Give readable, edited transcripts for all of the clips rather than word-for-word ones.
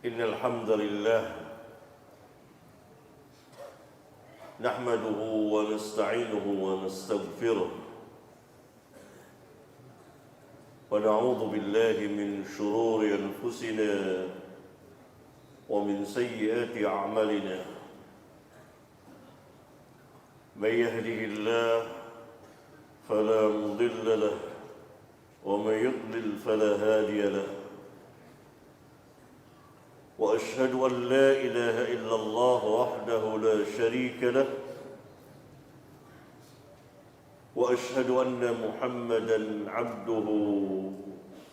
إن الحمد لله نحمده ونستعينه ونستغفره ونعوذ بالله من شرور أنفسنا ومن سيئات أعمالنا من يهده الله فلا مضل له ومن يضلل فلا هادي له وأشهد أن لا إله إلا الله وحده لا شريك له وأشهد أن محمدًا عبده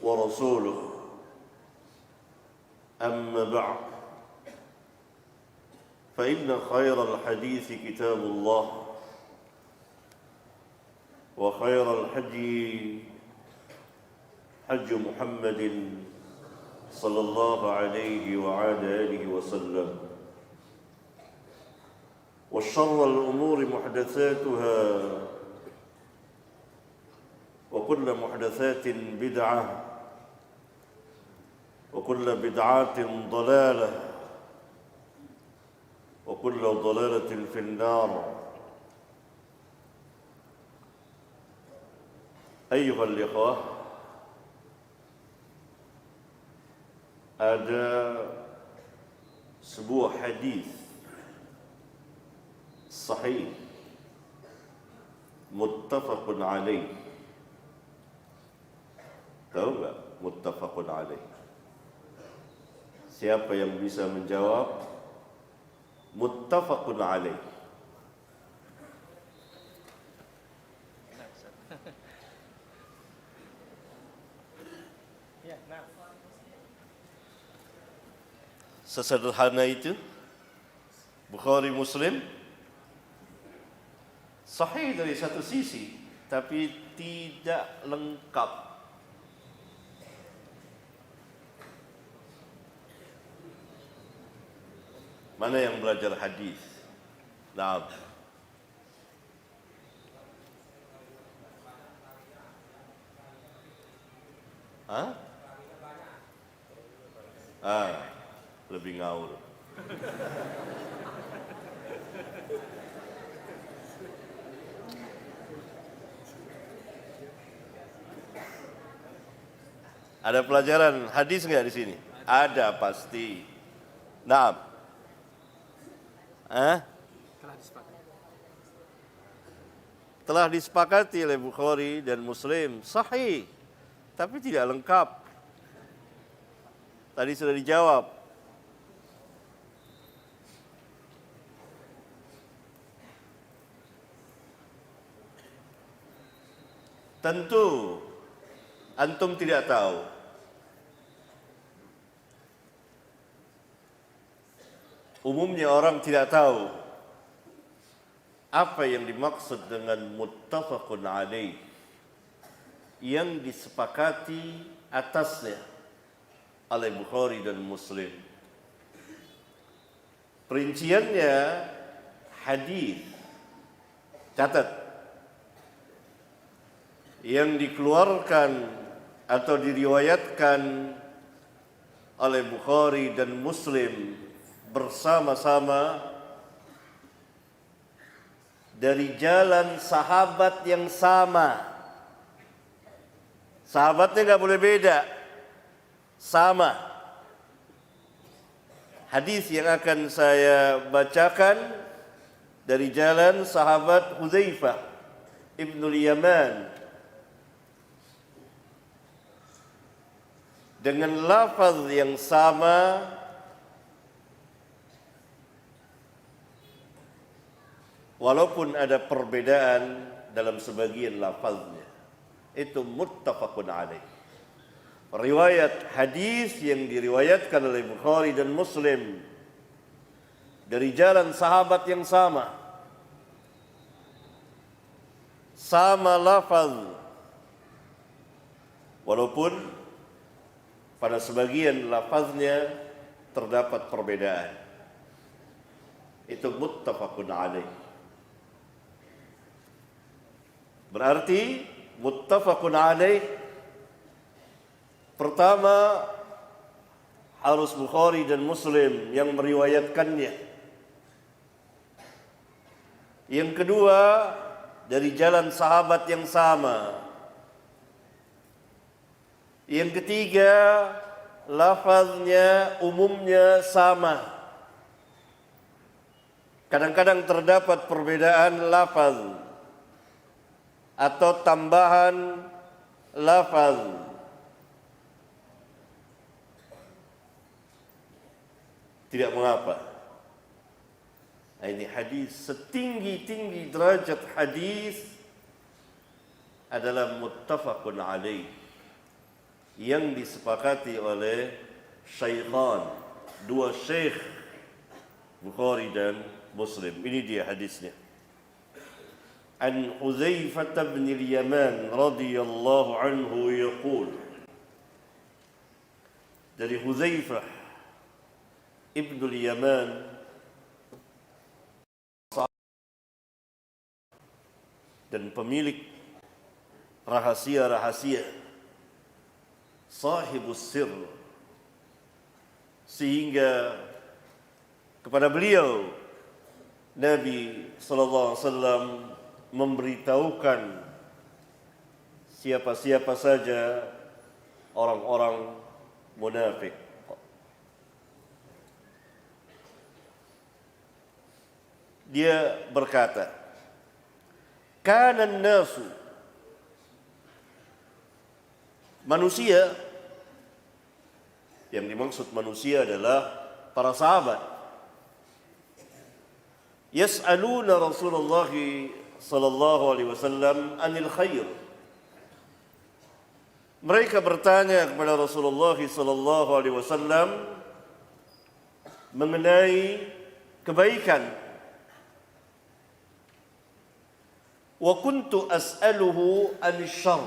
ورسوله أما بعد فإن خير الحديث كتاب الله وخير الحدي حج محمد صلى الله عليه وعلى آله وسلم وشر الأمور محدثاتها وكل محدثات بدعة وكل بدعة ضلالة وكل ضلالة في النار. أيها الإخوة, ada sebuah hadis sahih muttafaqun alaih. Tahu enggak muttafaqun alaih? Siapa yang bisa menjawab muttafaqun alaih? Sesederhana itu Bukhari Muslim sahih dari satu sisi, tapi tidak lengkap. Mana yang belajar hadis? Naam. Lebih ngaur. Ada pelajaran hadis enggak di sini? Ada pasti. Naam. Telah disepakati oleh Bukhari dan Muslim sahih, tapi tidak lengkap. Tadi sudah dijawab. Tentu antum tidak tahu umumnya orang tidak tahu apa yang dimaksud dengan muttafaqun alaih, yang disepakati atasnya oleh Bukhari dan Muslim. Perinciannya hadis, catat, yang dikeluarkan atau diriwayatkan oleh Bukhari dan Muslim bersama-sama dari jalan sahabat yang sama. Sahabatnya nggak boleh beda, sama. Hadis yang akan saya bacakan dari jalan sahabat Hudzaifah Ibnul Yaman dengan lafaz yang sama, walaupun ada perbedaan dalam sebagian lafaznya. Itu muttafaqun alaih. Riwayat hadis yang diriwayatkan oleh Bukhari dan Muslim dari jalan sahabat yang sama, sama lafaz, walaupun pada sebagian lafaznya terdapat perbedaan. Itu muttafaqun alaih. Berarti muttafaqun alaih, pertama harus Bukhari dan Muslim yang meriwayatkannya. Yang kedua, dari jalan sahabat yang sama. Yang ketiga, lafaznya umumnya sama. Kadang-kadang terdapat perbedaan lafaz atau tambahan lafaz. Tidak mengapa. Nah, ini hadis setinggi-tinggi derajat hadis adalah muttafaqun alaih, yang disepakati oleh syaikhan, dua syekh Bukhari dan Muslim. Ini dia hadisnya. An Hudzaifah bin al-Yaman radhiyallahu anhu yaqul, dari Hudzaifah Ibnu al-Yaman dan pemilik rahasia-rahasia, sahibus sir, sehingga kepada beliau Nabi sallallahu alaihi wasallam memberitahukan siapa-siapa saja orang-orang munafik. Dia berkata, kana an-nasu, manusia, yang dimaksud manusia adalah para sahabat, yas'aluna Rasulullah sallallahu alaihi wasallam anil khair. Mereka bertanya kepada Rasulullah sallallahu alaihi wasallam mengenai kebaikan. Wa kuntu as'aluhu an-syarr.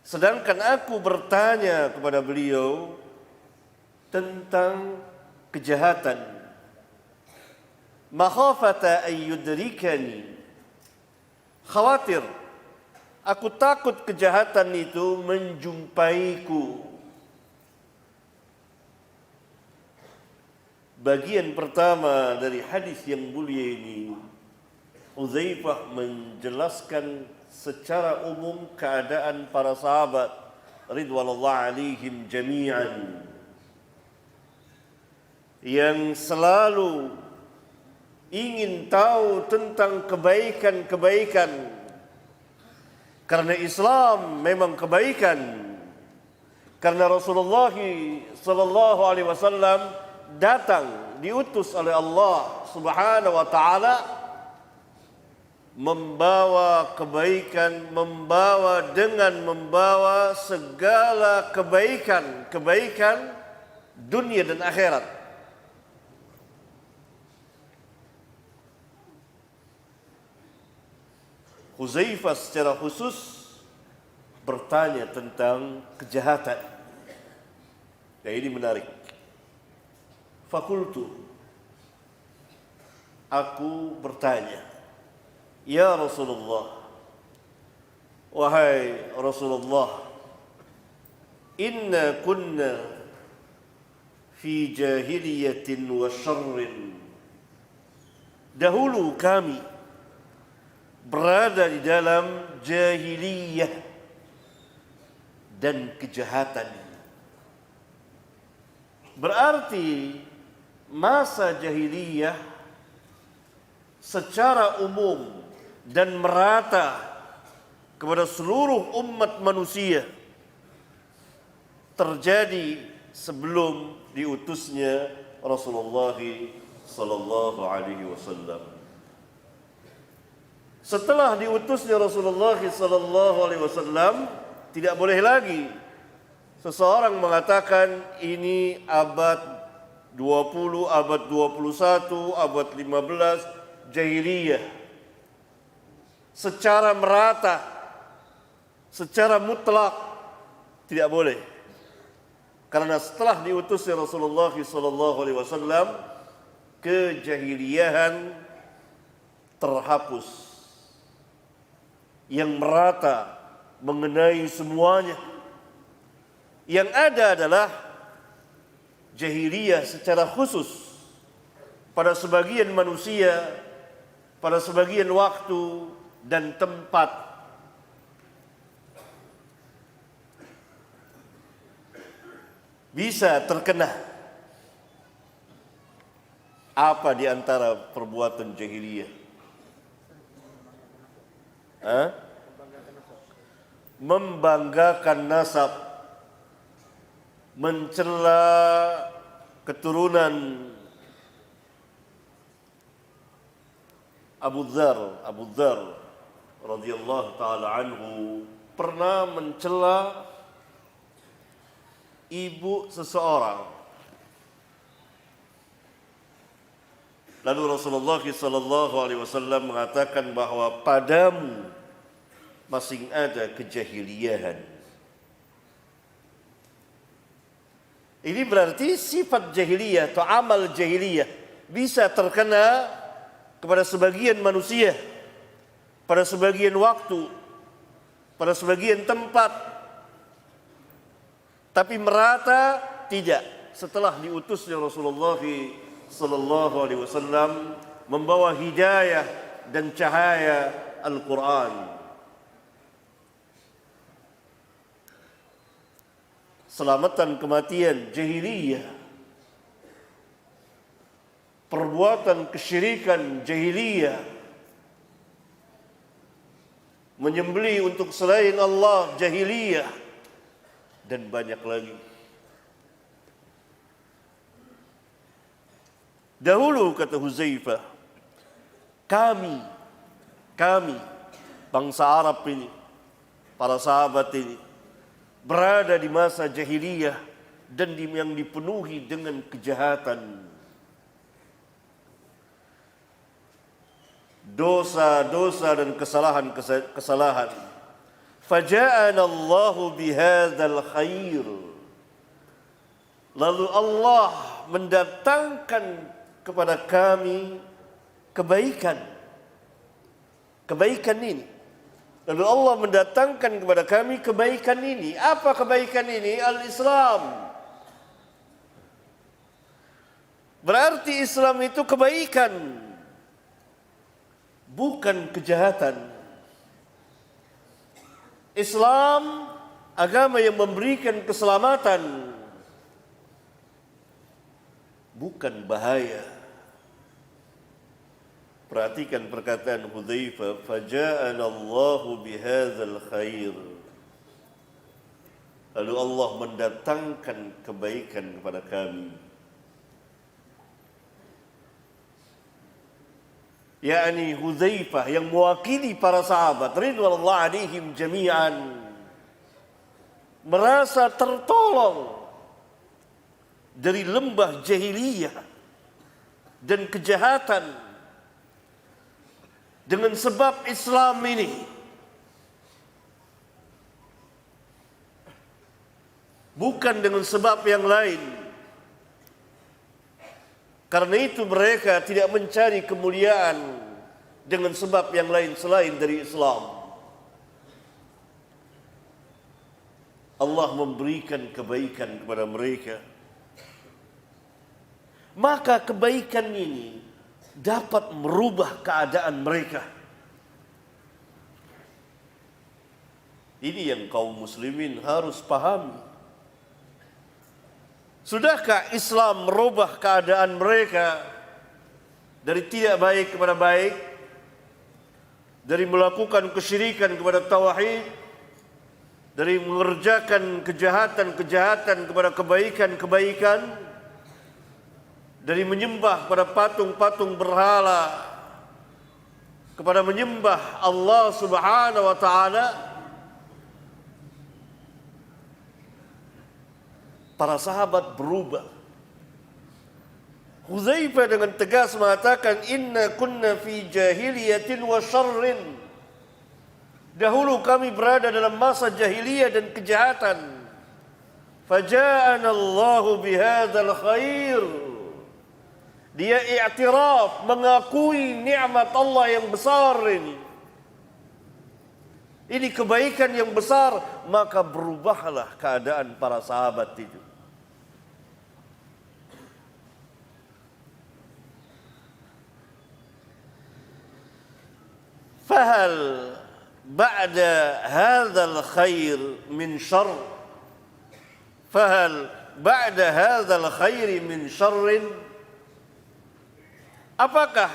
Sedangkan aku bertanya kepada beliau tentang kejahatan. Makhafata an yudrikani. Khawatir, aku takut kejahatan itu menjumpaiku. Bagian pertama dari hadis yang mulia ini, Hudzaifah menjelaskan secara umum keadaan para sahabat ridwanullah alaihim jami'an, yang selalu ingin tahu tentang kebaikan-kebaikan, karena Islam memang kebaikan, karena Rasulullah sallallahu alaihi wasallam datang diutus oleh Allah Subhanahu wa taala membawa kebaikan, membawa segala kebaikan dunia dan akhirat. Hudzaifah secara khusus bertanya tentang kejahatan. Ya, ini menarik. Fakultu, aku bertanya, ya Rasulullah, wahai Rasulullah, inna kunna fi jahiliyatin wa syarrin. Dahulu kami berada di dalam jahiliyah dan kejahatan. Berarti masa jahiliyah secara umum dan merata kepada seluruh umat manusia terjadi sebelum diutusnya Rasulullah sallallahu alaihi wasallam. Setelah diutusnya Rasulullah sallallahu alaihi wasallam, tidak boleh lagi seseorang mengatakan ini abad 20, abad 21, abad 15 jahiliyah. Secara merata, secara mutlak tidak boleh. Karena setelah diutusnya Rasulullah sallallahu alaihi wasallam, kejahiliyahan terhapus, yang merata mengenai semuanya. Yang ada adalah jahiliyah secara khusus pada sebagian manusia, pada sebagian waktu dan tempat. Bisa terkena apa di antara perbuatan jahiliyah? Membanggakan nasab, mencela keturunan Abu Dzar radhiyallahu taala anhu pernah mencela ibu seseorang. Lalu Rasulullah sallallahu alaihi wasallam mengatakan bahwa padamu masih ada kejahiliahan. Ini berarti sifat jahiliyah atau amal jahiliyah bisa terkena kepada sebagian manusia, pada sebagian waktu, pada sebagian tempat, tapi merata tidak. Setelah diutusnya Rasulullah sallallahu alaihi wasallam membawa hidayah dan cahaya Al-Quran. Selamatan kematian jahiliyah, perbuatan kesyirikan jahiliyah, menyembelih untuk selain Allah jahiliyah, dan banyak lagi. Dahulu kata Huzaifah, kami bangsa Arab ini, para sahabat ini berada di masa jahiliyah dan yang dipenuhi dengan kejahatan, dosa-dosa dan kesalahan. Faja'ana Allahu bihadzal khair. Lalu Allah mendatangkan kepada kami kebaikan ini. Lalu Allah mendatangkan kepada kami kebaikan ini. Apa kebaikan ini? Al-Islam. Berarti Islam itu kebaikan, bukan kejahatan. Islam agama yang memberikan keselamatan, bukan bahaya. Perhatikan perkataan Hudzaifah, faja'ana Allahu bihadzal khair. Lalu Allah mendatangkan kebaikan kepada kami. Yakni Hudzaifah yang mewakili para sahabat ridwanullah alaihim jami'an merasa tertolong dari lembah jahiliyah dan kejahatan dengan sebab Islam ini. Bukan dengan sebab yang lain. Karena itu mereka tidak mencari kemuliaan dengan sebab yang lain selain dari Islam. Allah memberikan kebaikan kepada mereka. Maka kebaikan ini dapat merubah keadaan mereka. Ini yang kaum muslimin harus pahami. Sudahkah Islam merubah keadaan mereka dari tidak baik kepada baik, dari melakukan kesyirikan kepada tauhid, dari mengerjakan kejahatan-kejahatan kepada kebaikan-kebaikan, dari menyembah pada patung-patung berhala kepada menyembah Allah Subhanahu wa taala? Para sahabat berubah. Hudzaifah dengan tegas mengatakan, inna kunna fi jahiliyatin wa syarrin. Dahulu kami berada dalam masa jahiliyah dan kejahatan. Faja'ana Allahu bihadzal khair. Dia i'tiraf, mengakui nikmat Allah yang besar ini. Ini kebaikan yang besar, maka berubahlah keadaan para sahabat itu. Fahal ba'da hadzal khair min syarr? Fahal ba'da hadzal khair min syarrin? Apakah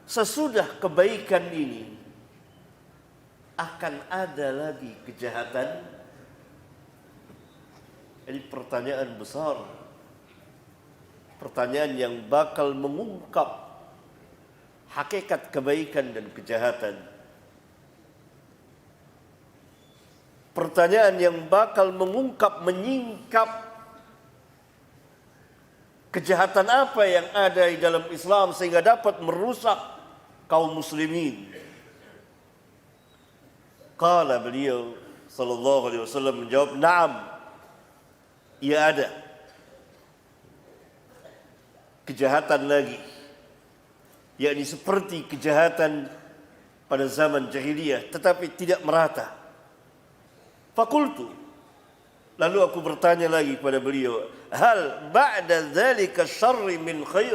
sesudah kebaikan ini akan ada lagi kejahatan? Ini pertanyaan besar. Pertanyaan yang bakal mengungkap hakikat kebaikan dan kejahatan. Pertanyaan yang bakal mengungkap, menyingkap kejahatan apa yang ada di dalam Islam sehingga dapat merusak kaum muslimin. Qala beliau sallallahu alaihi wasallam menjawab, "Na'am." Ya ada kejahatan lagi, yakni seperti kejahatan pada zaman jahiliyah tetapi tidak merata. Fakultu, lalu aku bertanya lagi kepada beliau, hal ba'da dzalika syarri min khair?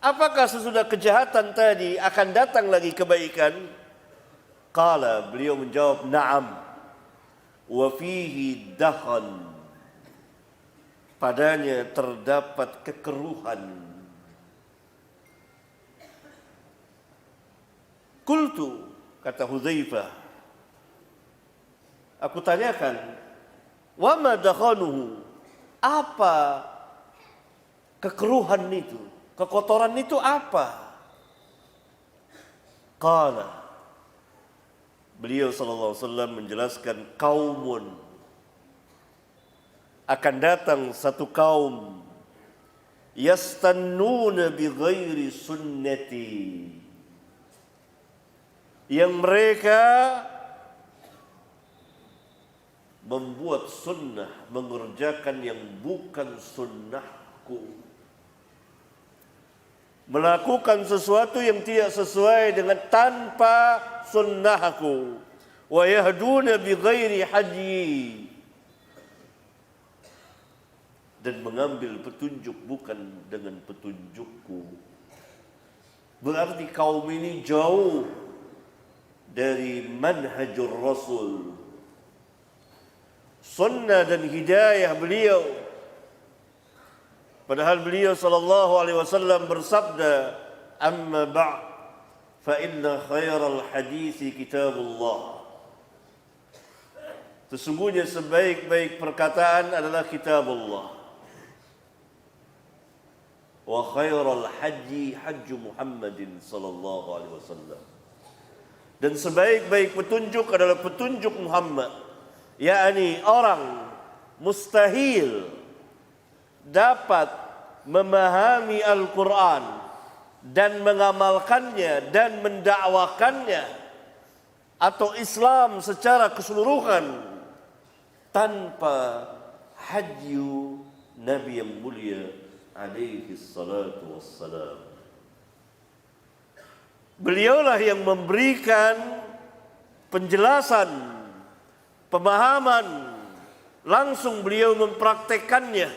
Apakah sesudah kejahatan tadi akan datang lagi kebaikan? Qala, beliau menjawab, na'am, wa fihi dakhan, padanya terdapat kekeruhan. Qultu, kata Hudzaifah, aku tanyakan, wa ma dakhanuhu, apa kekeruhan itu, kekotoran itu apa? Qala, beliau sallallahu alaihi wasallam menjelaskan, kaumun, akan datang satu kaum, yastannuna bi ghairi sunnati, yang mereka membuat sunnah, mengerjakan yang bukan sunnahku, melakukan sesuatu yang tidak sesuai dengan tanpa sunnahku, wa yahduna bi ghairi hadyi, dan mengambil petunjuk bukan dengan petunjukku. Berarti kaum ini jauh dari manhajur Rasul, sunnah dan hidayah beliau. Padahal beliau sallallahu alaihi wasallam bersabda, amma ba'd fa inna khairal hadisi kitabullah. Sesungguhnya sebaik-baik perkataan adalah kitabullah. Wa khairal haji hajju Muhammadin sallallahu alaihi wasallam. Dan sebaik-baik petunjuk adalah petunjuk Muhammad, yakni orang mustahil dapat memahami Al-Quran dan mengamalkannya dan mendakwakannya atau Islam secara keseluruhan tanpa hadyu Nabi yang mulia alaihi salatu wassalam. Beliaulah yang memberikan penjelasan, pemahaman, langsung beliau mempraktekannya.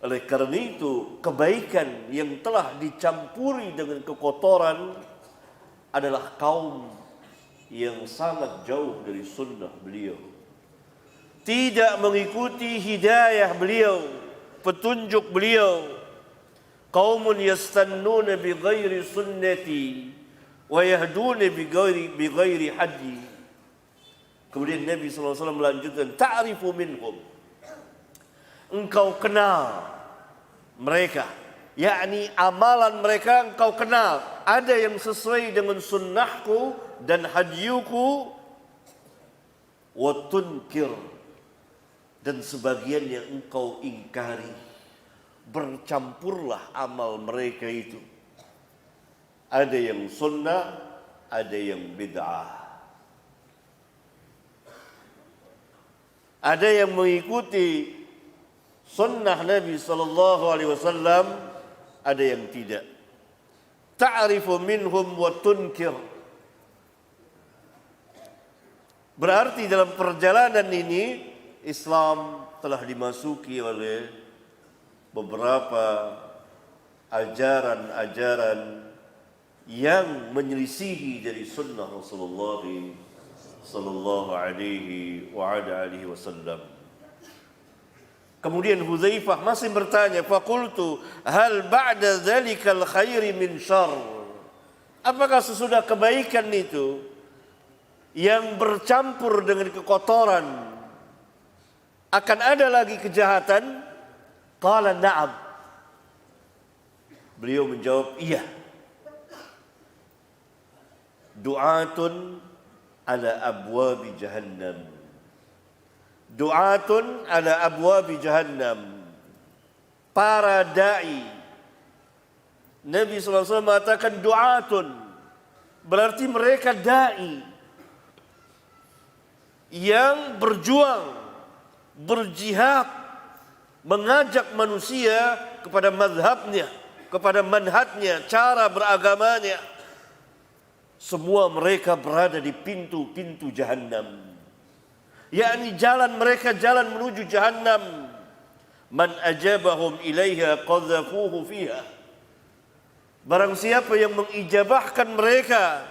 Oleh karena itu, kebaikan yang telah dicampuri dengan kekotoran adalah kaum yang sangat jauh dari sunnah beliau, tidak mengikuti hidayah beliau, petunjuk beliau. Qaumun yastannuna bi ghairi sunnati wa yahduna bi ghairi hadyi. Kemudian Nabi sallallahu alaihi wasallam melanjutkan, ta'rifu minhum, engkau kenal mereka, yakni amalan mereka engkau kenal. Ada yang sesuai dengan sunnahku dan hadyuku, wa tunkir, dan sebagian yang engkau ingkari. Bercampurlah amal mereka itu. Ada yang sunnah, ada yang bid'ah. Ada yang mengikuti sunnah Nabi sallallahu alaihi wasallam, ada yang tidak. ta'rifu minhum wa tunkir. Berarti dalam perjalanan ini Islam telah dimasuki oleh beberapa ajaran-ajaran yang menyelisihi dari sunnah Rasulullah sallallahu alaihi wa ala alihi wasallam. Kemudian Hudzaifah masih bertanya, faqultu hal ba'da dzalikal khairi min syarr? Apakah sesudah kebaikan itu yang bercampur dengan kekotoran akan ada lagi kejahatan? Qala na'am. Beliau menjawab, iya. Du'atun ala abwabi jahannam. Du'atun ala abwabi jahannam. Para da'i. Nabi SAW mengatakan du'atun. Berarti mereka da'i. Yang berjuang, berjihad, mengajak manusia kepada mazhabnya, kepada manhajnya, cara beragamanya. Semua mereka berada di pintu-pintu jahannam. Yakni jalan mereka jalan menuju jahannam. Man ajabahum ilaiha qadzafuhu fiha. Barang siapa yang mengijabahkan mereka,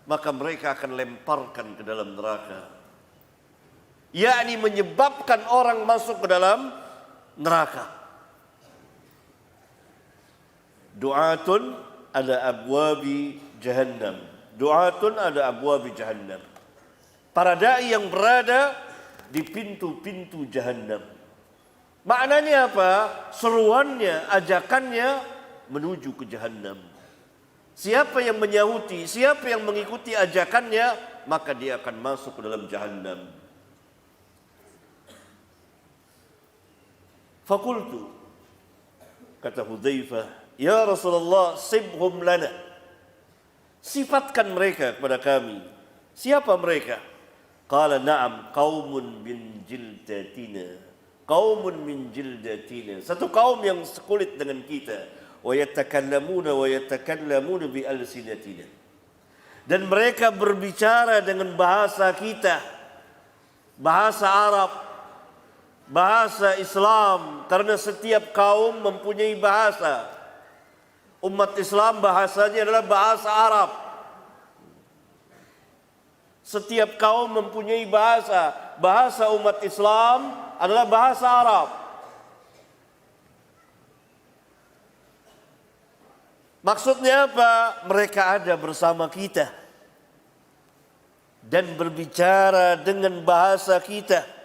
maka mereka akan lemparkan ke dalam neraka. Yakni menyebabkan orang masuk ke dalam neraka. Du'atun ala abwabi jahannam. Du'atun ala abwabi jahannam. Para da'i yang berada di pintu-pintu jahannam. Maknanya apa? Seruannya, ajakannya menuju ke jahannam. Siapa yang menyahuti, siapa yang mengikuti ajakannya, maka dia akan masuk ke dalam jahannam. Fakultu, kata Hudzaifah, ya Rasulullah, sibhum lana. Sifatkan mereka kepada kami. Siapa mereka? Qala na'am qaumun min jildatina. Qaumun min jildatina. Satu kaum yang sekulit dengan kita. Wa yatakallamuna bi alsinatina. Dan mereka berbicara dengan bahasa kita. Bahasa Arab. Bahasa Islam. Karena setiap kaum mempunyai bahasa. Umat Islam bahasanya adalah bahasa Arab. Setiap kaum mempunyai bahasa. Bahasa umat Islam adalah bahasa Arab. Maksudnya apa? Mereka ada bersama kita dan berbicara dengan bahasa kita.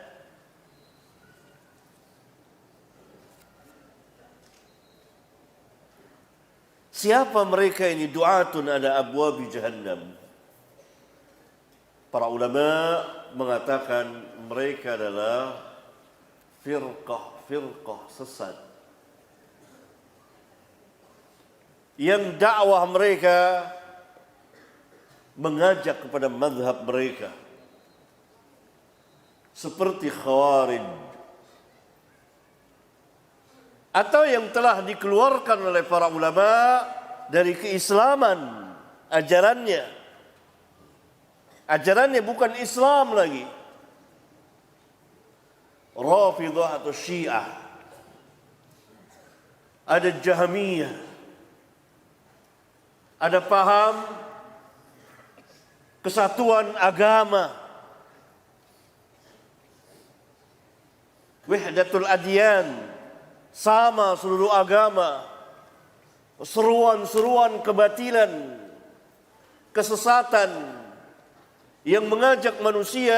Siapa mereka ini? Du'atun ala abwabi jahannam. Para ulama mengatakan mereka adalah firqah sesat. Yang dakwah mereka mengajak kepada mazhab mereka. Seperti Khawarij. Atau yang telah dikeluarkan oleh para ulama dari keislaman ajarannya. Ajarannya bukan Islam lagi. Rafidhah atau Syiah. Ada Jahmiyah. Ada paham kesatuan agama. Wahdatul adyan. Sama seluruh agama. Seruan-seruan kebatilan. Kesesatan. Yang mengajak manusia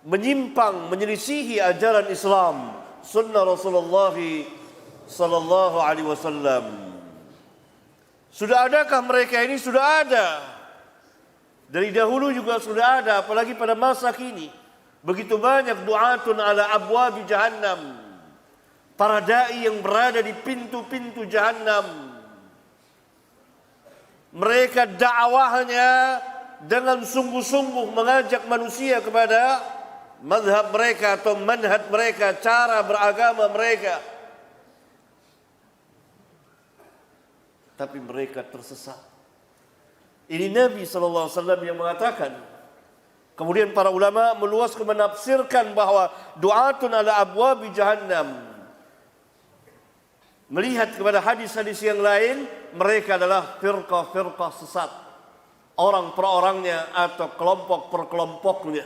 menyimpang, menyelisihi ajaran Islam, sunnah Rasulullah sallallahu alaihi wasallam. Sudah adakah mereka ini? Sudah ada. Dari dahulu juga sudah ada, apalagi pada masa kini. Begitu banyak du'atun ala abwabi jahannam. Para dai yang berada di pintu-pintu jahannam. Mereka dakwahnya dengan sungguh-sungguh mengajak manusia kepada mazhab mereka atau manhaj mereka, cara beragama mereka. tapi mereka tersesat. Ini Nabi SAW yang mengatakan. Kemudian para ulama meluaskan menafsirkan bahwa du'atun ala abwabi jahannam. Melihat kepada hadis-hadis yang lain, mereka adalah firqah-firqah sesat. Orang per orangnya atau kelompok per kelompoknya.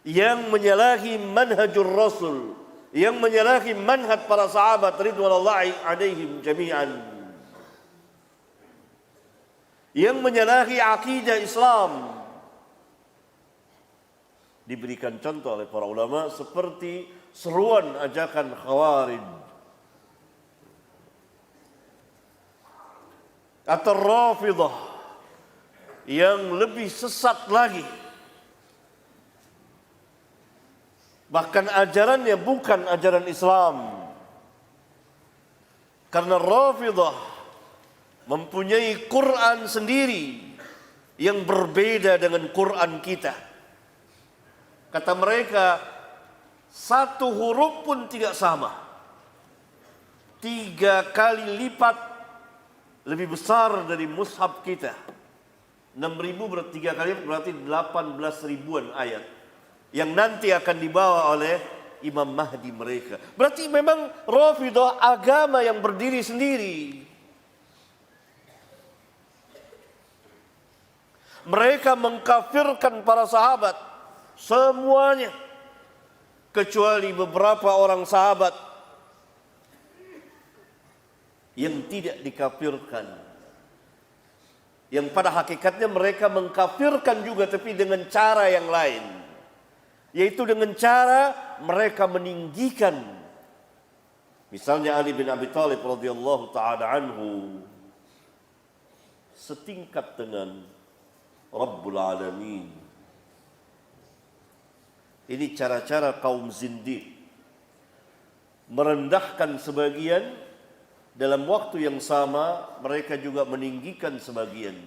Yang menyalahi manhajur Rasul. Yang menyalahi manhaj para sahabat ridwanullahi alaihim jami'an. Yang menyalahi akidah Islam. Diberikan contoh oleh para ulama seperti seruan ajakan Khawarij atau Rafidah yang lebih sesat lagi. Bahkan ajarannya bukan ajaran Islam. Karena Rafidah mempunyai Quran sendiri yang berbeda dengan Quran kita. Kata mereka, satu huruf pun tidak sama. 3 kali lipat lebih besar dari mushaf kita. 6.000 berarti 3 kali berarti 18 ribuan ayat. Yang nanti akan dibawa oleh Imam Mahdi mereka. Berarti memang Rafidah agama yang berdiri sendiri. Mereka mengkafirkan para sahabat semuanya kecuali beberapa orang sahabat yang tidak dikafirkan. Yang pada hakikatnya mereka mengkafirkan juga tapi dengan cara yang lain. Yaitu dengan cara mereka meninggikan. Misalnya Ali bin Abi Thalib radhiyallahu ta'ala anhu setingkat dengan Rabbul Alamin. Ini cara-cara kaum zindiq. Merendahkan sebagian, dalam waktu yang sama mereka juga meninggikan sebagian.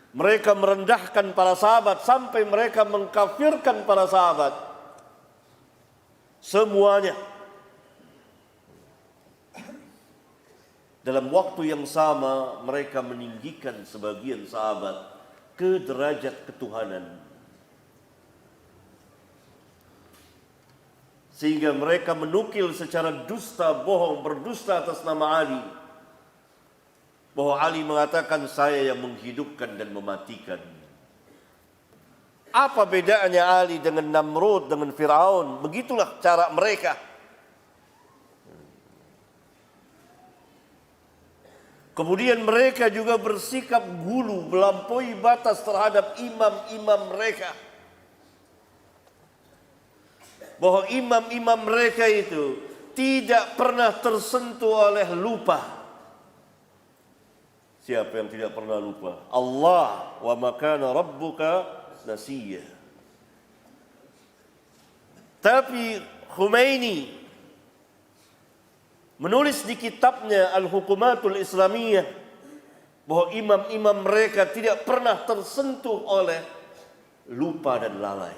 Mereka merendahkan para sahabat sampai mereka mengkafirkan para sahabat. Semuanya. Dalam waktu yang sama mereka meninggikan sebagian sahabat ke derajat ketuhanan. Sehingga mereka menukil secara dusta, bohong, berdusta atas nama Ali. Bahwa Ali mengatakan saya yang menghidupkan dan mematikan. Apa bedanya Ali dengan Namrud, dengan Fir'aun? Begitulah cara mereka. Kemudian mereka juga bersikap gulu, melampaui batas terhadap imam-imam mereka. Bahwa imam-imam mereka itu tidak pernah tersentuh oleh lupa. Siapa yang tidak pernah lupa? Allah, wa ma kana rabbuka nasiya. Tapi Khomeini menulis di kitabnya Al-Hukumatul Islamiyah bahwa imam-imam mereka tidak pernah tersentuh oleh lupa dan lalai.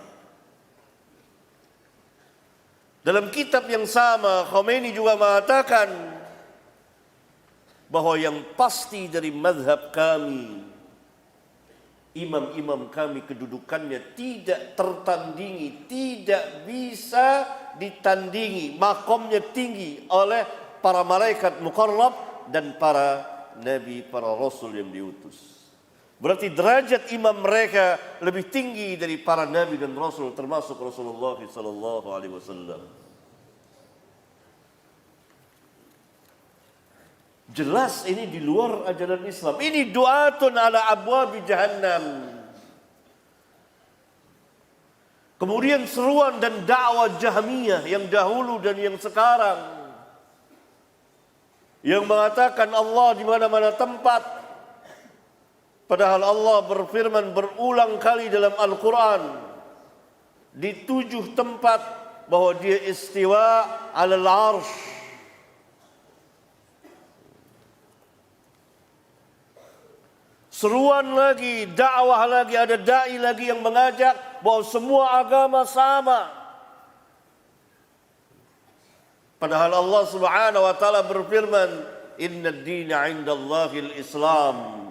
Dalam kitab yang sama, Khomeini juga mengatakan bahwa yang pasti dari mazhab kami, imam-imam kami kedudukannya tidak tertandingi, tidak bisa ditandingi, makomnya tinggi oleh para malaikat muqarrab dan para nabi, para rasul yang diutus. Berarti derajat imam mereka lebih tinggi dari para nabi dan rasul, termasuk Rasulullah sallallahu alaihi wasallam. Jelas ini di luar ajaran Islam. Ini du'atun ala abwabi jahannam. Kemudian seruan dan dakwah Jahmiyah yang dahulu dan yang sekarang. Yang mengatakan Allah di mana-mana tempat. Padahal Allah berfirman berulang kali dalam Al-Quran. Di 7 tempat bahwa dia istiwa alal arsh. Seruan lagi, dakwah lagi, ada dai lagi yang mengajak bahwa semua agama sama. Padahal Allah Subhanahu wa taala berfirman, "Innad dina 'indallahil Islam."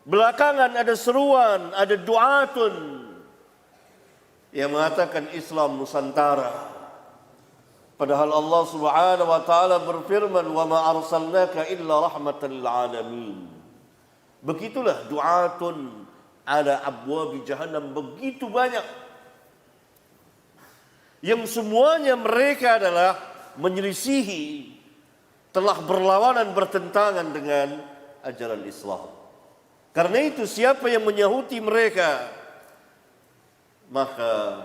Belakangan ada seruan, ada du'atun yang mengatakan Islam Nusantara. Padahal Allah Subhanahu wa taala berfirman, "Wa ma arsalnaka illa rahmatan lil alamin." Begitulah du'atun ala abwabi jahannam, begitu banyak yang semuanya mereka adalah menyelisihi, telah berlawanan, bertentangan dengan ajaran Islam. Karena itu siapa yang menyahuti mereka, maka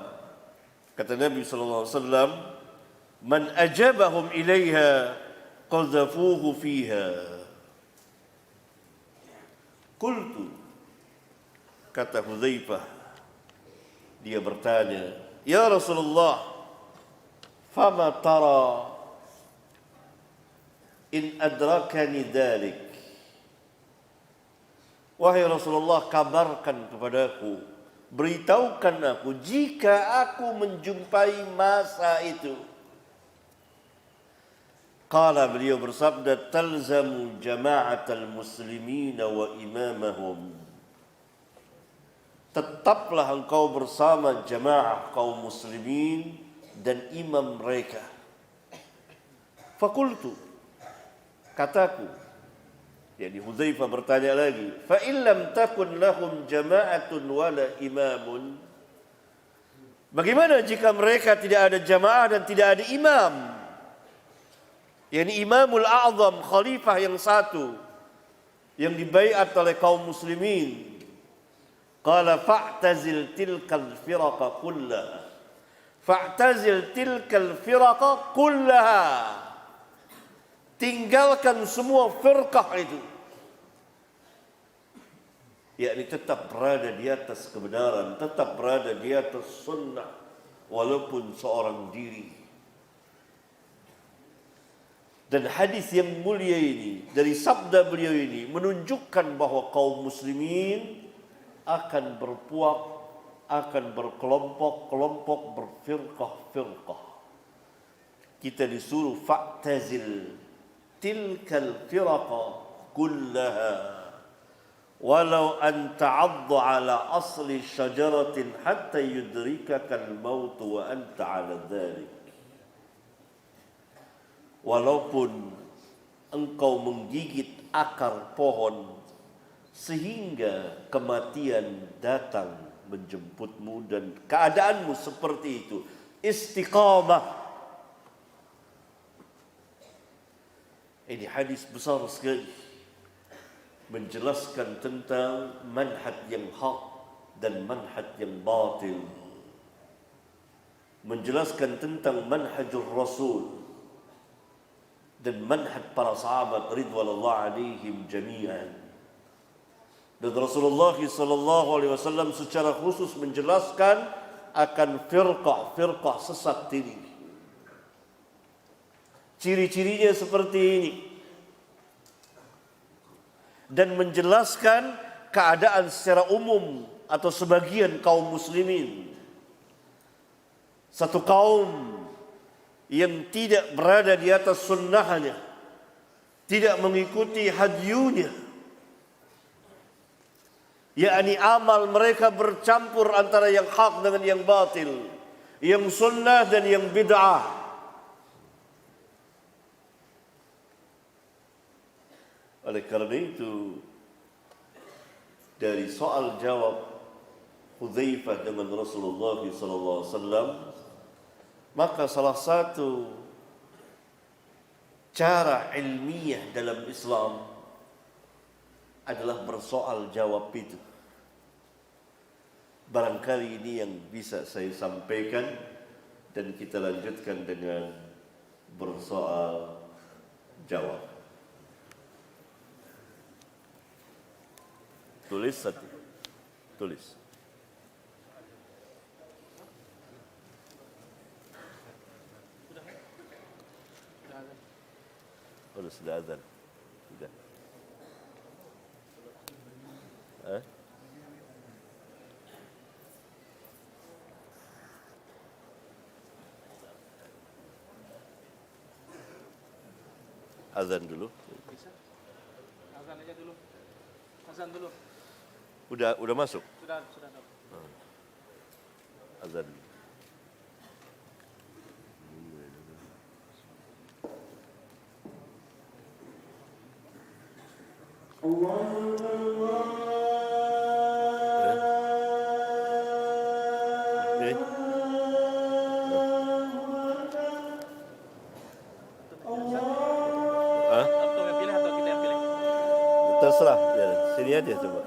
kata Nabi sallallahu alaihi wasallam, "Man ajabahum ilaiha qadhafuhu fiha." Qultu, kata Hudzaifah, dia bertanya, "Ya Rasulullah, fama tara in adrakani dhalik?" Wahai Rasulullah, kabarkan kepadaku, beritahukan aku jika aku menjumpai masa itu. Qala, beliau bersabda, "Talzamu jama'atal muslimin wa imamahum." Tetaplah engkau bersama jamaah kaum muslimin dan imam mereka. Fakultu, kataku, jadi Hudzaifah bertanya lagi, "Fa illam takun lahum jama'atun wala imamun?" Bagaimana jika mereka tidak ada jamaah dan tidak ada imam? Yani imamul a'zam, khalifah yang satu yang dibaiat oleh kaum muslimin. Qala fa'tazil tilkal firaqa kullaha. Fa'tazil tilkal firaqa kullaha. Tinggalkan semua firqah itu. Yakni tetap berada di atas kebenaran, tetap berada di atas sunnah, walaupun seorang diri. Dan hadis yang mulia ini, dari sabda beliau ini, menunjukkan bahwa kaum muslimin akan berpuak, akan berkelompok-kelompok, berfirqah-firqah. Kita disuruh fa'tazil tilkal firaqa kullaha walau an ta'adda ala asli syajaratin hatta yudrikaka al-maut wa anta ala dhalik. Walaupun engkau menggigit akar pohon sehingga kematian datang menjemputmu dan keadaanmu seperti itu, istiqamah. Ini hadis besar sekali menjelaskan tentang manhaj yang hak dan manhaj yang batil, menjelaskan tentang manhajul Rasul dan manhaj para sahabat ridwanullah alaihim jami'an. Dan Rasulullah SAW secara khusus menjelaskan akan firqah sesat ini. Ciri-cirinya seperti ini. Dan menjelaskan keadaan secara umum atau sebagian kaum muslimin. Satu kaum yang tidak berada di atas sunnahnya, tidak mengikuti hadyunya, yakni amal mereka bercampur antara yang hak dengan yang batil, yang sunnah dan yang bid'ah. Oleh karena itu, dari soal jawab Hudzaifah dengan Rasulullah SAW, maka salah satu cara ilmiah dalam Islam adalah bersoal jawab itu. Barangkali ini yang bisa saya sampaikan dan kita lanjutkan dengan bersoal jawab. Tulis satu. Tulis. Sudah azan. Sudah. Azan dulu. Bisa. Azan aja dulu. Azan dulu. Udah masuk? Sudah. Azan. Eh? Hah? Antum yang pilih atau kita yang pilih? Terserah, ya. Sini aja coba.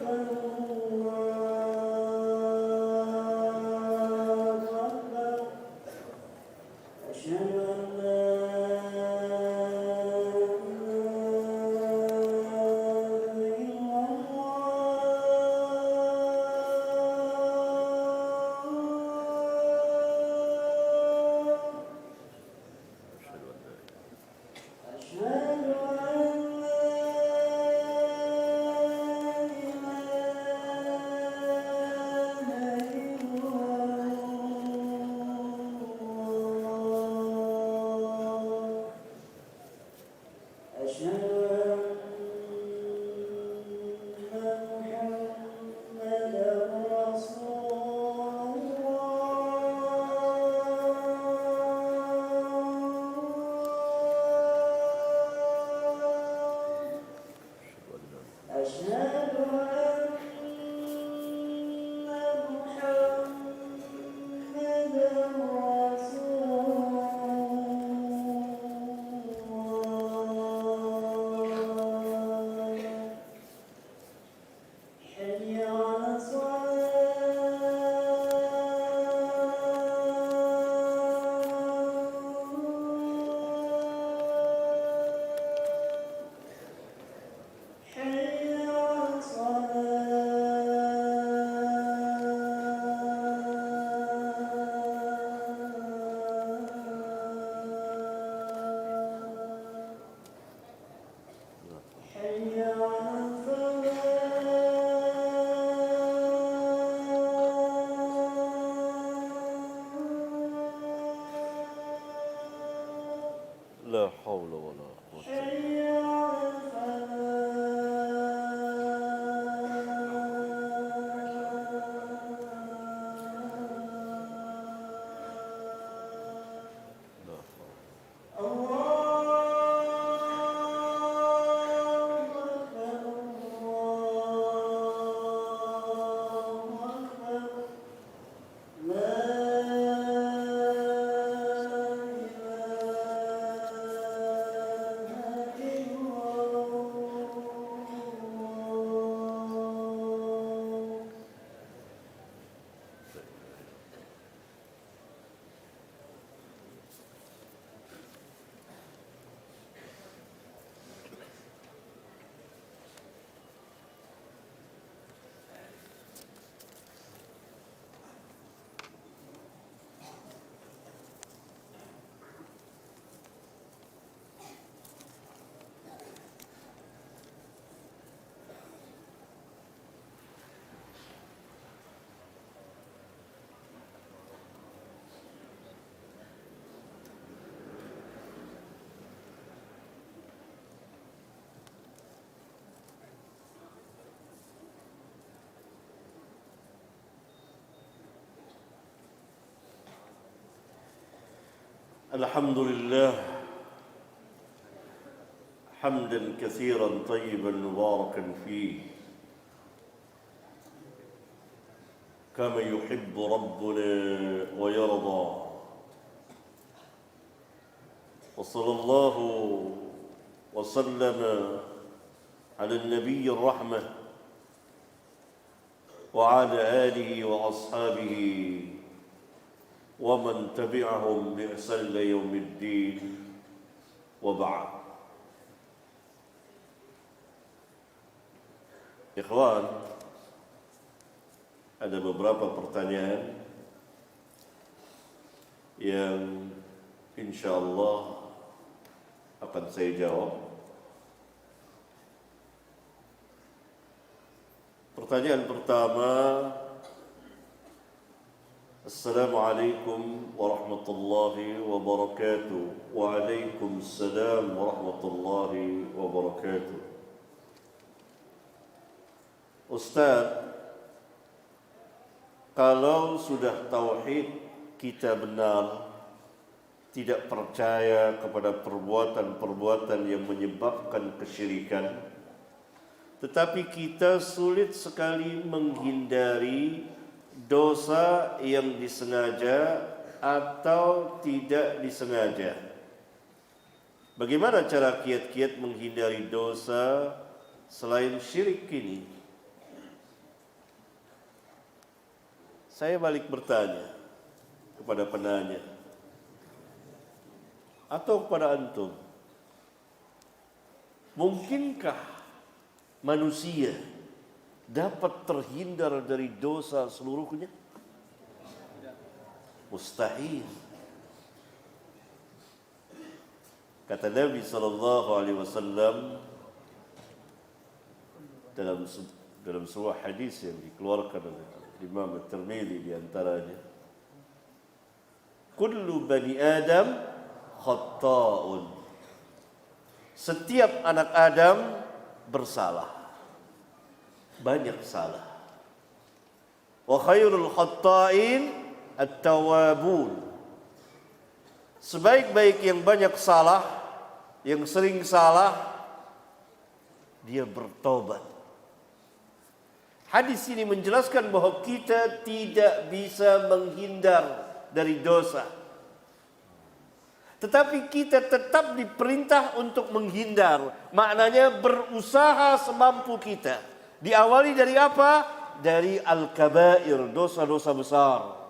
La haula wala quwwata. الحمد لله حمدا كثيرا طيبا مباركا فيه كما يحب ربنا ويرضى وصلى الله وسلم على النبي الرحمة وعلى آله وأصحابه ومن تبعهم بإحسان إلى يوم الدين وبعد. Ikhwan, ada beberapa pertanyaan yang insyaallah akan saya jawab. Pertanyaan pertama, Assalamualaikum warahmatullahi wabarakatuh. Waalaikumsalam Waalaikumsalam warahmatullahi wabarakatuh. Ustaz, kalau sudah tauhid kita benar, tidak percaya kepada perbuatan-perbuatan yang menyebabkan kesyirikan, tetapi kita sulit sekali menghindari dosa yang disengaja atau tidak disengaja. Bagaimana cara kiat-kiat menghindari dosa selain syirik ini? Saya balik bertanya kepada penanya atau kepada antum, mungkinkah manusia dapat terhindar dari dosa seluruhnya? Mustahil. Kata Nabi SAW dalam sebuah hadis yang dikeluarkan oleh Imam At-Tirmidzi di antaranya, kullu bani Adam khata'un. Setiap anak Adam bersalah, banyak salah. Wa khairul khatta'in at-tawwabun. Sebaik-baik yang banyak salah, yang sering salah, dia bertobat. Hadis ini menjelaskan bahwa kita tidak bisa menghindar dari dosa, tetapi kita tetap diperintah untuk menghindar. Maknanya berusaha semampu kita. Diawali dari apa? Dari al-kabair, dosa-dosa besar.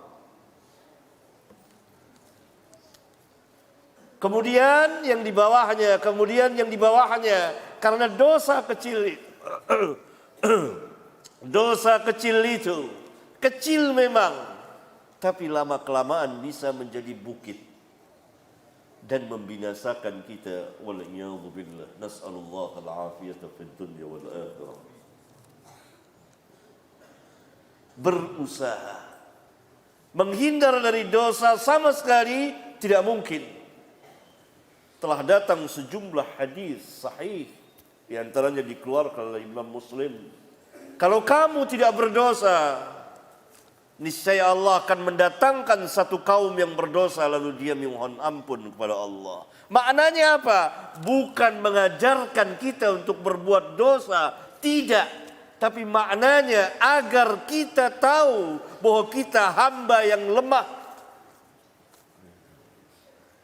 Kemudian yang di bawahnya, karena dosa kecil dosa kecil itu kecil memang, tapi lama-kelamaan bisa menjadi bukit dan membinasakan kita. Wal'iyadzubillah. Nas'alullah al-afiyata fid dunya wal akhirah. Berusaha menghindar dari dosa sama sekali tidak mungkin. Telah datang sejumlah hadis sahih, di antaranya dikeluarkan oleh Imam Muslim. Kalau kamu tidak berdosa, niscaya Allah akan mendatangkan satu kaum yang berdosa lalu dia mohon ampun kepada Allah. Maknanya apa? Bukan mengajarkan kita untuk berbuat dosa, tidak. Tapi maknanya agar kita tahu bahwa kita hamba yang lemah,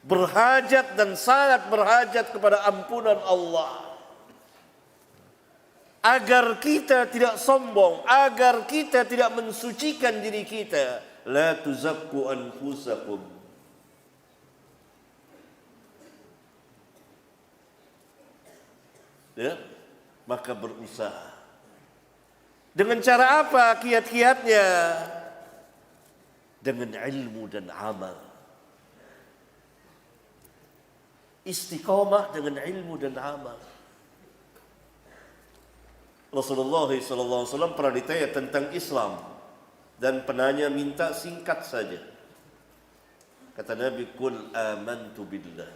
berhajat dan sangat berhajat kepada ampunan Allah. Agar kita tidak sombong, agar kita tidak mensucikan diri kita. La tuzakku anfusakum. Ya, maka berusaha. Dengan cara apa kiat-kiatnya? Dengan ilmu dan amal. Istiqamah dengan ilmu dan amal. Rasulullah SAW pernah ditanya tentang Islam dan penanya minta singkat saja. Kata Nabi, Qul amantu billah.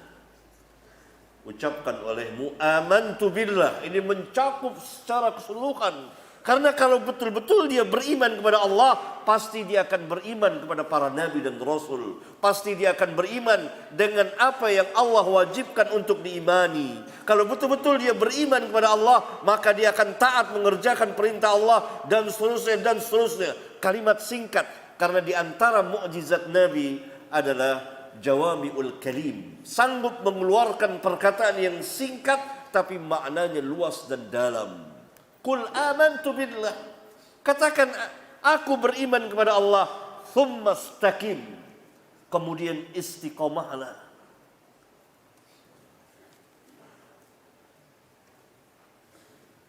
Ucapkan olehmu amantu billah. Ini mencakup secara keseluruhan. Karena kalau betul-betul dia beriman kepada Allah, pasti dia akan beriman kepada para nabi dan rasul. Pasti dia akan beriman dengan apa yang Allah wajibkan untuk diimani. Kalau betul-betul dia beriman kepada Allah, maka dia akan taat mengerjakan perintah Allah dan seterusnya dan seterusnya. Kalimat singkat, karena di antara mukjizat Nabi adalah jawami'ul kalim. Sanggup mengeluarkan perkataan yang singkat tapi maknanya luas dan dalam. Qul amantu billah. Katakan aku beriman kepada Allah. Thumma istaqim. Kemudian istiqomahlah.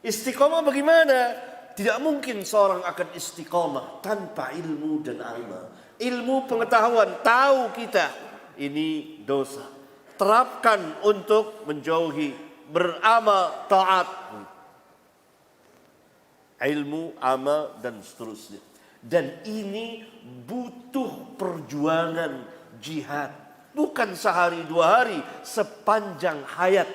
Istiqomah bagaimana? Tidak mungkin seorang akan istiqomah tanpa ilmu dan amal. Ilmu pengetahuan, tahu kita ini dosa. Terapkan untuk menjauhi, beramal taat. Ilmu, amal dan seterusnya. Dan ini butuh perjuangan jihad. Bukan sehari dua hari, sepanjang hayat.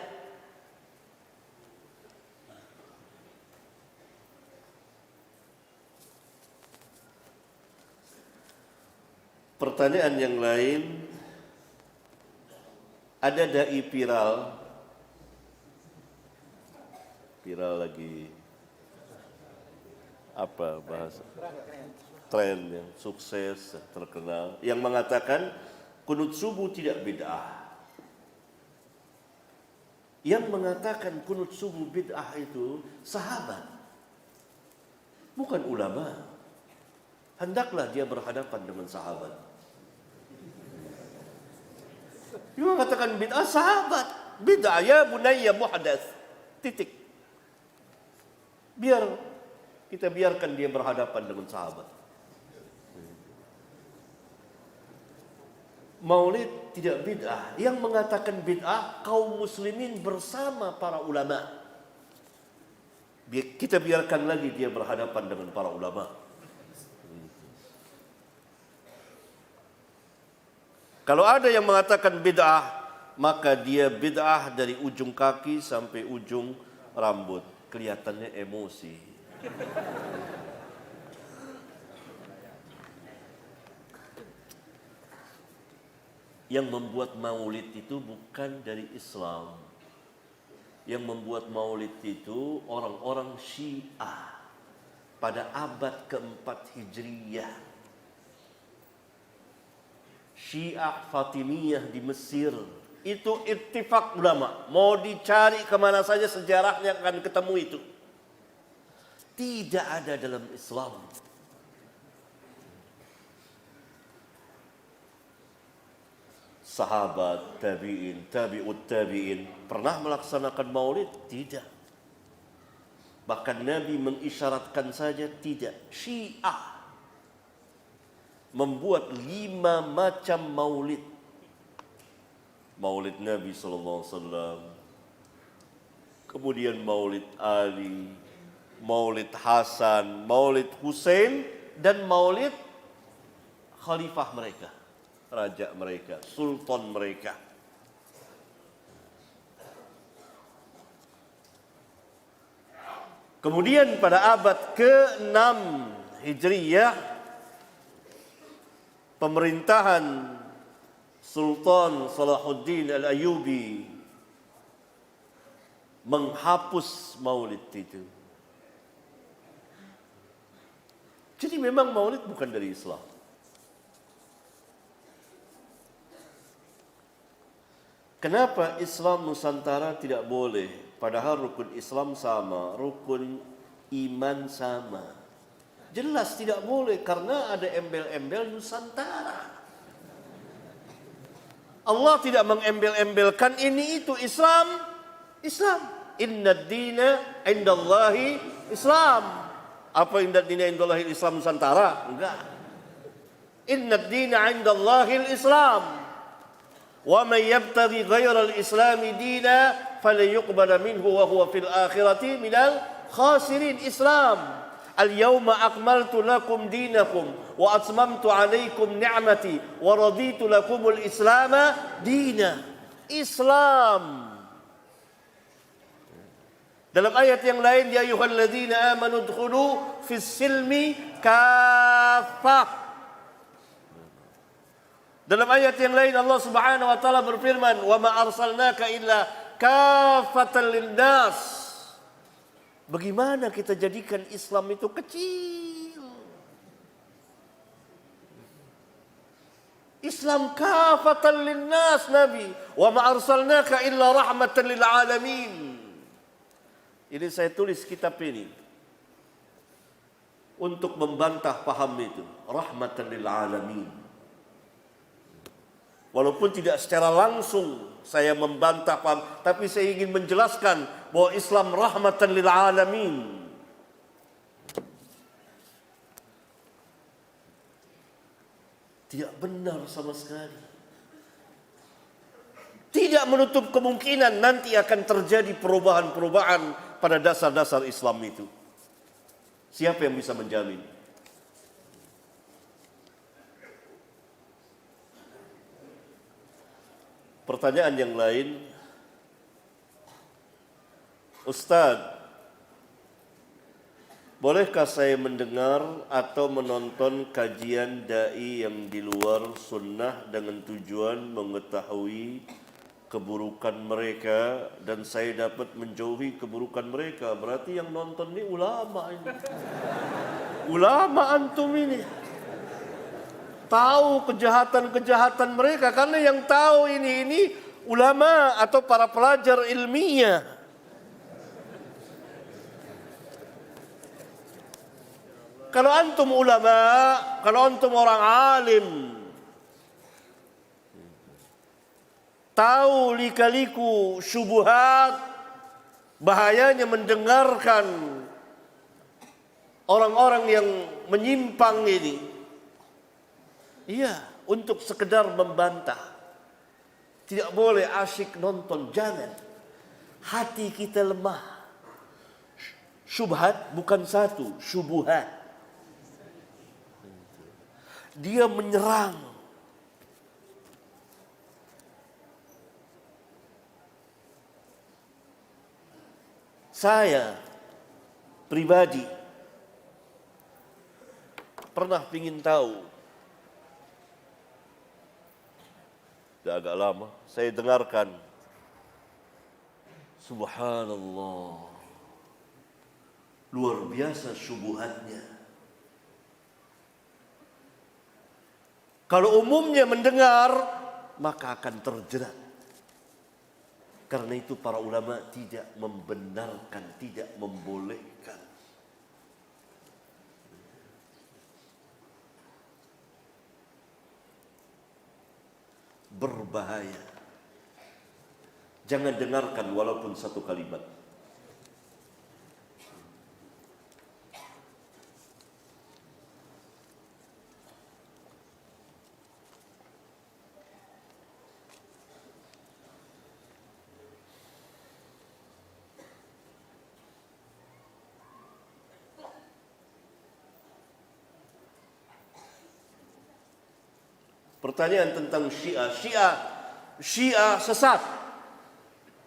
Pertanyaan yang lain, ada dai viral lagi apa bahasa tren yang sukses terkenal yang mengatakan kunut subuh tidak bid'ah. Yang mengatakan kunut subuh bid'ah itu sahabat, bukan ulama. Hendaklah dia berhadapan dengan sahabat. Dia mengatakan bid'ah sahabat, bid'ah ya bunayya muhdath. Titik. Kita biarkan dia berhadapan dengan sahabat. Maulid tidak bid'ah. Yang mengatakan bid'ah kaum muslimin bersama para ulama. Kita biarkan lagi dia berhadapan dengan para ulama. Kalau ada yang mengatakan bid'ah, maka dia bid'ah dari ujung kaki sampai ujung rambut. Kelihatannya emosi. Yang membuat maulid itu bukan dari Islam. Yang membuat maulid itu orang-orang Syiah pada abad keempat Hijriyah. Syiah Fatimiyah di Mesir. Itu ittifaq ulama. Mau dicari kemana saja sejarahnya akan ketemu itu. Tidak ada dalam Islam. Sahabat, tabi'in, tabi'ut tabi'in pernah melaksanakan maulid? Tidak. Bahkan Nabi mengisyaratkan saja tidak. Syiah membuat 5 macam maulid. Maulid Nabi SAW, kemudian maulid Ali, maulid Hasan, maulid Hussein, dan maulid khalifah mereka, raja mereka, sultan mereka. Kemudian pada abad ke-6 Hijriyah, pemerintahan Sultan Salahuddin Al-Ayyubi menghapus maulid itu. Jadi memang maulid bukan dari Islam. Kenapa Islam Nusantara tidak boleh? Padahal rukun Islam sama, rukun iman sama. Jelas tidak boleh karena ada embel-embel Nusantara. Allah tidak mengembel-embelkan ini itu Islam. Inna dina indallahi Islam. Apa inna dina indallahi Islam Nusantara? Enggak. Inna dina indallahi Islam. Wa man yabtaghi ghayra al-islami dina falyuqbal minhu wa huwa fil akhirati minal khasirin. Islam. Al-yawma akmaltu lakum dinakum wa atmamtu alaikum ni'mati wa raditu lakumul islama dina. Islam. Dalam ayat yang lain, ya ayyuhalladzina amanu udkhulu fis silmi kaffah. Dalam ayat yang lain Allah Subhanahu wa taala berfirman, wa ma arsalnaka illa kaffatan linnas. Bagaimana kita jadikan Islam itu kecil? Islam kafatan linnas Nabi. Wa ma arsalnaka illa rahmatan lil alamin. Ini saya tulis kitab ini untuk membantah paham itu. Rahmatan lil alamin. Walaupun tidak secara langsung saya membantah paham, tapi saya ingin menjelaskan bahwa Islam rahmatan lil alamin. Tidak benar sama sekali. Tidak menutup kemungkinan nanti akan terjadi perubahan-perubahan pada dasar-dasar Islam itu. Siapa yang bisa menjamin? Pertanyaan yang lain, Ustadz, bolehkah saya mendengar atau menonton kajian dai yang di luar sunnah dengan tujuan mengetahui keburukan mereka dan saya dapat menjauhi keburukan mereka? Berarti yang nonton ini ulama ini. Ulama antum ini. Tahu kejahatan-kejahatan mereka, karena yang tahu ini ulama atau para pelajar ilmiah. Kalau antum ulama, kalau antum orang alim, tahu lika-liku syubhat, bahayanya mendengarkan orang-orang yang menyimpang ini. Iya, untuk sekedar membantah. Tidak boleh asyik nonton, jangan. Hati kita lemah. Syubhat bukan satu, syubuhat. Dia menyerang. Saya pribadi pernah ingin tahu. Sudah agak lama saya dengarkan. Subhanallah. Luar biasa syubhatnya. Kalau umumnya mendengar, maka akan terjerat. Karena itu para ulama tidak membenarkan, tidak membolehkan. Berbahaya. Jangan dengarkan walaupun satu kalimat. Pertanyaan tentang Syiah. Syiah sesat.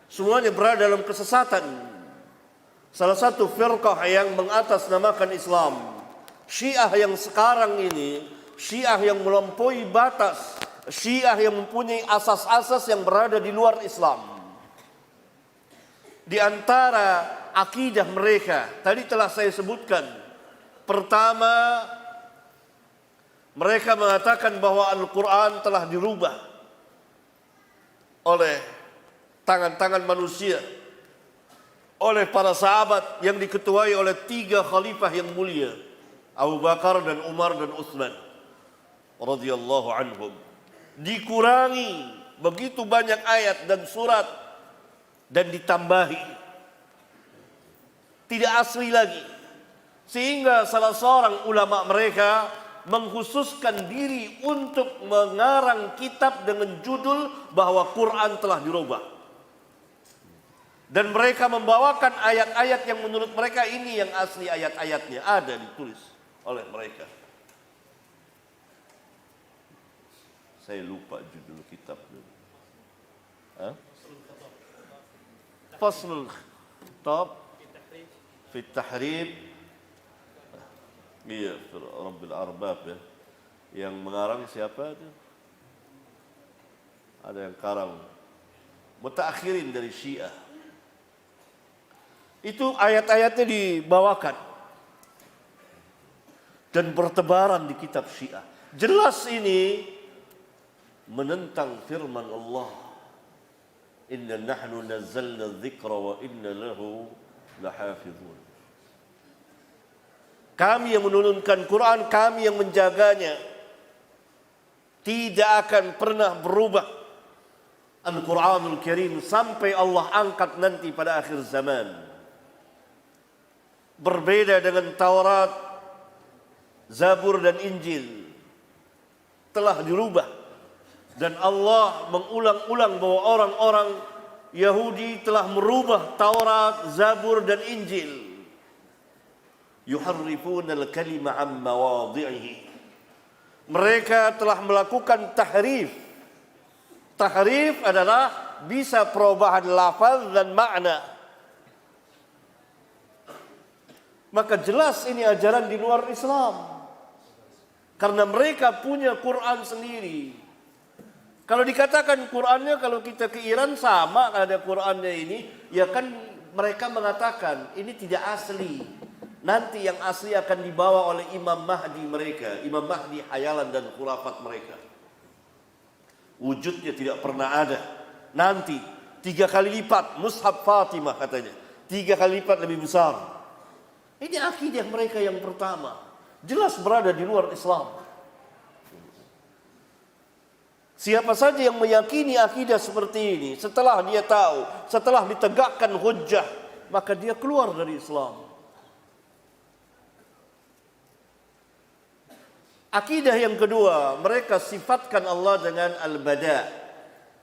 Semuanya berada dalam kesesatan. Salah satu firqah yang mengatasnamakan Islam. Syiah yang sekarang ini, Syiah yang melampaui batas, Syiah yang mempunyai asas-asas yang berada di luar Islam. Di antara akidah mereka, tadi telah saya sebutkan. Pertama, mereka mengatakan bahwa Al-Quran telah dirubah oleh tangan-tangan manusia, oleh para sahabat yang diketuai oleh 3 khalifah yang mulia, Abu Bakar dan Umar dan Utsman radhiyallahu anhum. Dikurangi begitu banyak ayat dan surat dan ditambahi. Tidak asli lagi. Sehingga salah seorang ulama mereka mengkhususkan diri untuk mengarang kitab dengan judul bahwa Quran telah dirubah. Dan mereka membawakan ayat-ayat yang menurut mereka ini yang asli ayat-ayatnya, ada ditulis oleh mereka. Saya lupa judul kitab dulu. Faslul Khitab fi Tahrib. Iya, Rabbil Arbab ya. Yang mengarang siapa itu? Ada yang karang. Mutaakhirin dari Syiah. Itu ayat-ayatnya dibawakan. Dan bertebaran di kitab Syiah. Jelas ini menentang firman Allah. Inna nahnu nazzalna dzikra wa inna lahu lahafizun. Kami yang menurunkan Quran, kami yang menjaganya. Tidak akan pernah berubah Al-Quranul Karim sampai Allah angkat nanti pada akhir zaman. Berbeda dengan Taurat, Zabur dan Injil. Telah dirubah. Dan Allah mengulang-ulang bahwa orang-orang Yahudi telah merubah Taurat, Zabur dan Injil. Yuharrifuna al-kalima an mawadhi'ihi. Mereka telah melakukan tahrif, Tahrif adalah bisa perubahan lafaz dan makna. Maka jelas ini ajaran di luar Islam. Karena mereka punya Quran sendiri. Kalau dikatakan Qurannya, kalau kita ke Iran sama ada Qurannya ini, ya kan mereka mengatakan ini tidak asli. Nanti yang asli akan dibawa oleh Imam Mahdi mereka. Imam Mahdi hayalan dan khurafat mereka. Wujudnya tidak pernah ada. Nanti 3 kali lipat Mushaf Fatimah katanya. 3 kali lipat lebih besar. Ini akidah mereka yang pertama. Jelas berada di luar Islam. Siapa saja yang meyakini akidah seperti ini, setelah dia tahu, setelah ditegakkan hujjah, maka dia keluar dari Islam. Akidah yang kedua, mereka sifatkan Allah dengan al-bada',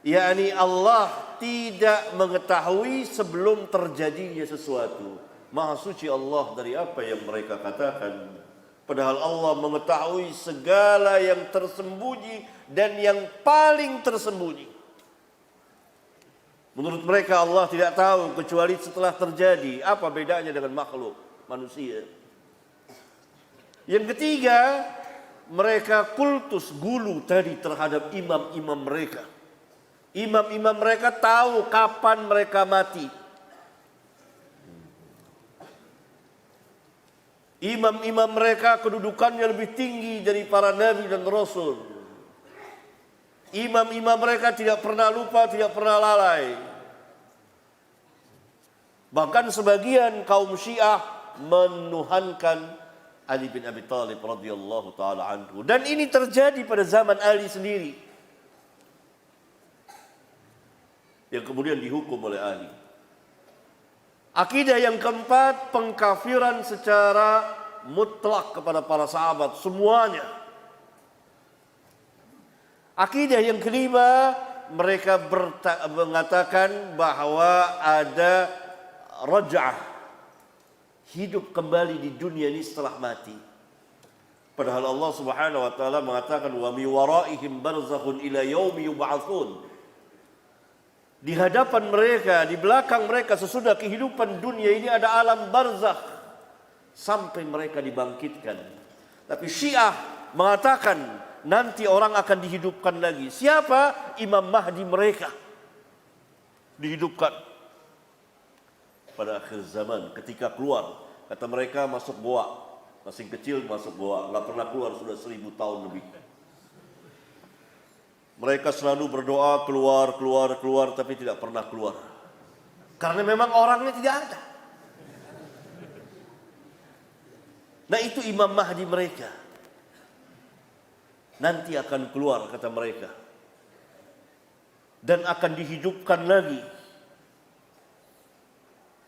yakni Allah tidak mengetahui sebelum terjadinya sesuatu. Maha suci Allah dari apa yang mereka katakan. Padahal Allah mengetahui segala yang tersembunyi dan yang paling tersembunyi. Menurut mereka Allah tidak tahu kecuali setelah terjadi. Apa bedanya dengan makhluk manusia? Yang ketiga, mereka kultus gulu tadi terhadap imam-imam mereka. Imam-imam mereka tahu kapan mereka mati. Imam-imam mereka kedudukannya lebih tinggi dari para nabi dan rasul. Imam-imam mereka tidak pernah lupa, tidak pernah lalai. Bahkan sebagian kaum Syiah menuhankan Ali bin Abi Thalib radhiyallahu taala anhu. Dan ini terjadi pada zaman Ali sendiri, yang kemudian dihukum oleh Ali. Akidah yang keempat, pengkafiran secara mutlak kepada para sahabat semuanya. Akidah yang kelima, mereka mengatakan bahwa ada raj'ah, hidup kembali di dunia ini setelah mati. Padahal Allah Subhanahu wa taala mengatakan wa mi waraihim barzakhun ila yaumi yub'atsun. Di hadapan mereka, di belakang mereka sesudah kehidupan dunia ini ada alam barzakh sampai mereka dibangkitkan. Tapi Syiah mengatakan nanti orang akan dihidupkan lagi. Siapa? Imam Mahdi mereka dihidupkan pada akhir zaman ketika keluar. Kata mereka masuk goa, masih kecil masuk goa, nggak pernah keluar sudah 1000 tahun lebih. Mereka selalu berdoa keluar, tapi tidak pernah keluar. Karena memang orangnya tidak ada. Nah itu Imam Mahdi mereka. Nanti akan keluar kata mereka. Dan akan dihidupkan lagi.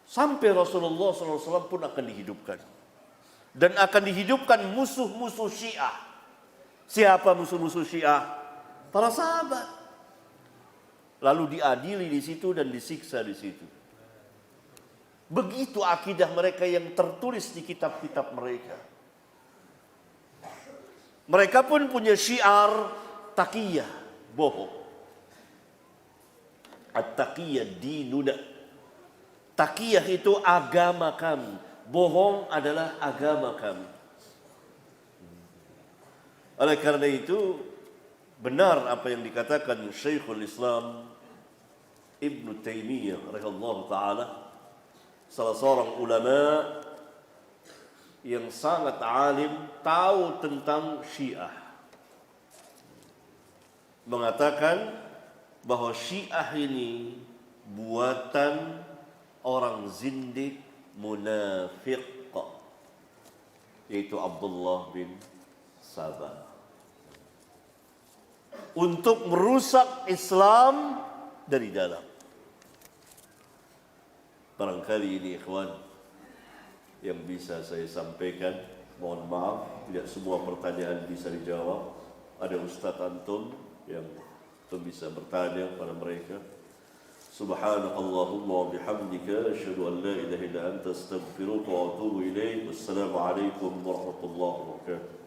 Sampai Rasulullah SAW pun akan dihidupkan. Dan akan dihidupkan musuh-musuh Syiah. Siapa musuh-musuh Syiah? Para sahabat. Lalu diadili di situ dan disiksa di situ. Begitu akidah mereka yang tertulis di kitab-kitab mereka. Mereka pun punya syiar taqiyah, bohong. At-taqiyah dinuna. Taqiyah itu agama kami. Bohong adalah agama kami. Oleh karena itu, benar apa yang dikatakan Syekhul Islam Ibn Taimiyah rahimahullah ta'ala, salah seorang ulama yang sangat alim, tahu tentang Syiah, mengatakan bahwa Syiah ini buatan orang zindik munafik, yaitu Abdullah bin Sabah, untuk merusak Islam dari dalam. Barangkali ini ikhwan yang bisa saya sampaikan. Mohon maaf tidak semua pertanyaan bisa dijawab. Ada Ustaz antum yang bisa bertanya pada mereka. Subhanakallahumma wa bihamdika asyhadu an la ilaha illa anta astaghfiruka wa atubu ilaik. Wassalamu alaikum warahmatullahi wabarakatuh.